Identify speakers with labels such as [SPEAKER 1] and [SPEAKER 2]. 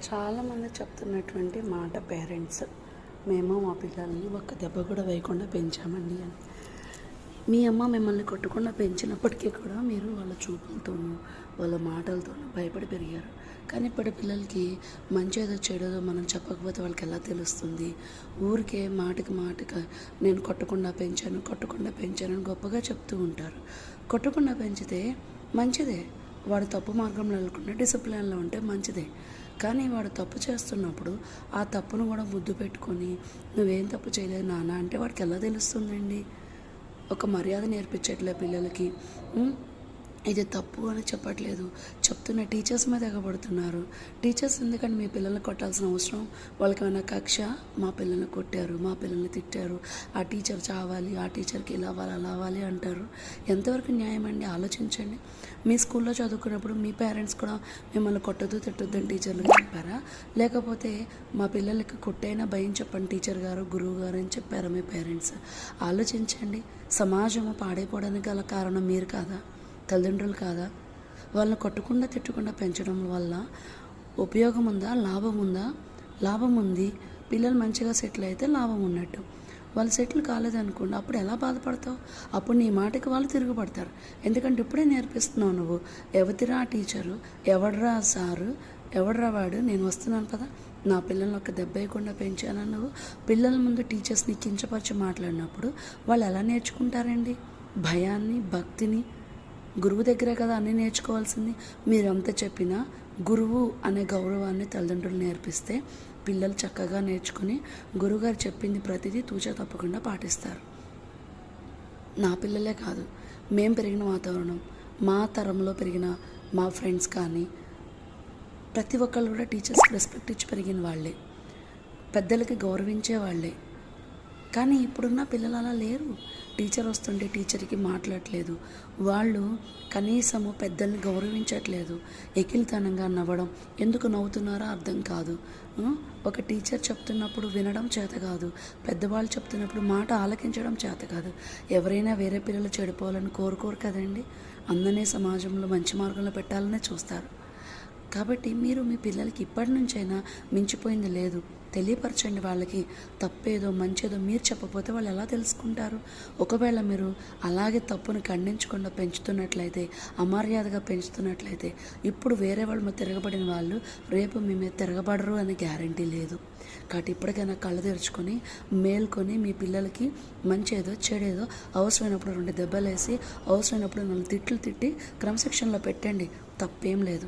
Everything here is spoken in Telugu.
[SPEAKER 1] చాలామంది చెప్తున్నటువంటి మాట పేరెంట్స్, మేము మా పిల్లల్ని ఒక్క దెబ్బ కూడా వేయకుండా పెంచామండి అని. మీ అమ్మ మిమ్మల్ని కొట్టకుండా పెంచినప్పటికీ కూడా మీరు వాళ్ళ చూపులతోనూ వాళ్ళ మాటలతోనూ భయపడి పెరిగారు. కానీ ఇప్పటి పిల్లలకి మంచేదో చెడేదో మనం చెప్పకపోతే వాళ్ళకి ఎలా తెలుస్తుంది? ఊరికే మాటకి నేను కొట్టకుండా పెంచాను అని గొప్పగా చెప్తూ ఉంటారు. కొట్టకుండా పెంచితే మంచిదే, వాడు తప్పు మార్గంలో వెళ్ళకుండా డిసిప్లిన్లో ఉంటే మంచిదే. కానీ వాడు తప్పు చేస్తున్నప్పుడు ఆ తప్పును కూడా ముద్దు పెట్టుకొని నువ్వేం తప్పు చేయలేదు నాన్న అంటే వాడికి ఎలా తెలుస్తుందండి? ఒక మర్యాద నేర్పించట్లే పిల్లలకి. ఇది తప్పు అని చెప్పట్లేదు, చెప్తున్న టీచర్స్ మీద ఎగబడుతున్నారు. టీచర్స్ ఎందుకంటే మీ పిల్లల్ని కొట్టాల్సిన అవసరం? వాళ్ళకి ఏమైనా కక్ష? మా పిల్లల్ని కొట్టారు, మా పిల్లల్ని తిట్టారు, ఆ టీచర్ చావాలి, ఆ టీచర్కి ఇలా అవ్వాలి అలా అవ్వాలి అంటారు. ఎంతవరకు న్యాయం అండి? ఆలోచించండి. మీ స్కూల్లో చదువుకున్నప్పుడు మీ పేరెంట్స్ కూడా మిమ్మల్ని కొట్టద్దు తిట్టొద్దు అని టీచర్లు చెప్పారా? లేకపోతే మా పిల్లలకి కొట్టైనా భయం చెప్పండి టీచర్ గారు గురువు గారు అని చెప్పారా మీ పేరెంట్స్? ఆలోచించండి. సమాజము పాడైపోవడానికి గల కారణం మీరు కాదా? తల్లిదండ్రులు కాదా? వాళ్ళని కొట్టకుండా తిట్టకుండా పెంచడం వల్ల ఉపయోగం ఉందా? లాభం ఉందా? లాభం ఉంది. పిల్లలు మంచిగా సెటిల్ అయితే లాభం ఉన్నట్టు. వాళ్ళు సెటిల్ కాలేదనుకోండి, అప్పుడు ఎలా బాధపడతావు? అప్పుడు నీ మాటకి వాళ్ళు తిరుగుపడతారు. ఎందుకంటే ఇప్పుడే నేర్పిస్తున్నావు నువ్వు. ఎవతిరా టీచరు, ఎవడరా సారు, ఎవడరా వాడు, నేను వస్తున్నాను కదా, నా పిల్లల్ని ఒక దెబ్బ వేయకుండా పెంచాను నువ్వు. పిల్లల ముందు టీచర్స్ని కించపరిచి మాట్లాడినప్పుడు వాళ్ళు ఎలా నేర్చుకుంటారండి? భయాన్ని, భక్తిని. గురువు దగ్గరే కదా అన్నీ నేర్చుకోవాల్సింది. మీరంతా చెప్పినా గురువు అనే గౌరవాన్ని తల్లిదండ్రులు నేర్పిస్తే పిల్లలు చక్కగా నేర్చుకుని గురువుగారు చెప్పింది ప్రతిదీ తూచా తప్పకుండా పాటిస్తారు. నా పిల్లలే కాదు, మేము పెరిగిన వాతావరణం, మా తరంలో పెరిగిన మా ఫ్రెండ్స్ కానీ ప్రతి ఒక్కళ్ళు కూడా టీచర్స్కి రెస్పెక్ట్ ఇచ్చి పెరిగిన వాళ్ళే, పెద్దలకి గౌరవించే వాళ్ళే. కానీ ఇప్పుడున్న పిల్లలు అలా లేరు. టీచర్ వస్తుంటే టీచర్కి మాట్లాడట్లేదు, వాళ్ళు కనీసము పెద్దల్ని గౌరవించట్లేదు, ఎకిలితనంగా నవ్వడం. ఎందుకు నవ్వుతున్నారో అర్థం కాదు. ఒక టీచర్ చెప్తున్నప్పుడు వినడం చేత కాదు, పెద్దవాళ్ళు చెప్తున్నప్పుడు మాట ఆలకించడం చేత కాదు. ఎవరైనా వేరే పిల్లలు చెడిపోవాలని కోరుకోరు కదండి. అందరినీ సమాజంలో మంచి మార్గంలో పెట్టాలనే చూస్తారు. కాబట్టి మీరు మీ పిల్లలకి ఇప్పటి నుంచైనా మించిపోయింది లేదు, తెలియపరచండి. వాళ్ళకి తప్పేదో మంచేదో మీరు చెప్పకపోతే వాళ్ళు ఎలా తెలుసుకుంటారు? ఒకవేళ మీరు అలాగే తప్పును ఖండించకుండా పెంచుతున్నట్లయితే, అమర్యాదగా పెంచుతున్నట్లయితే, ఇప్పుడు వేరే వాళ్ళ మీద తిరగబడిన వాళ్ళు రేపు మీ మీద తిరగబడరు అనే గ్యారంటీ లేదు. కాబట్టి ఇప్పటికైనా కళ్ళు తెరుచుకొని మేల్కొని మీ పిల్లలకి మంచేదో చెడేదో అవసరమైనప్పుడు 2 దెబ్బలు వేసి, అవసరమైనప్పుడు 4 తిట్లు తిట్టి క్రమశిక్షణలో పెట్టండి. తప్పేం లేదు.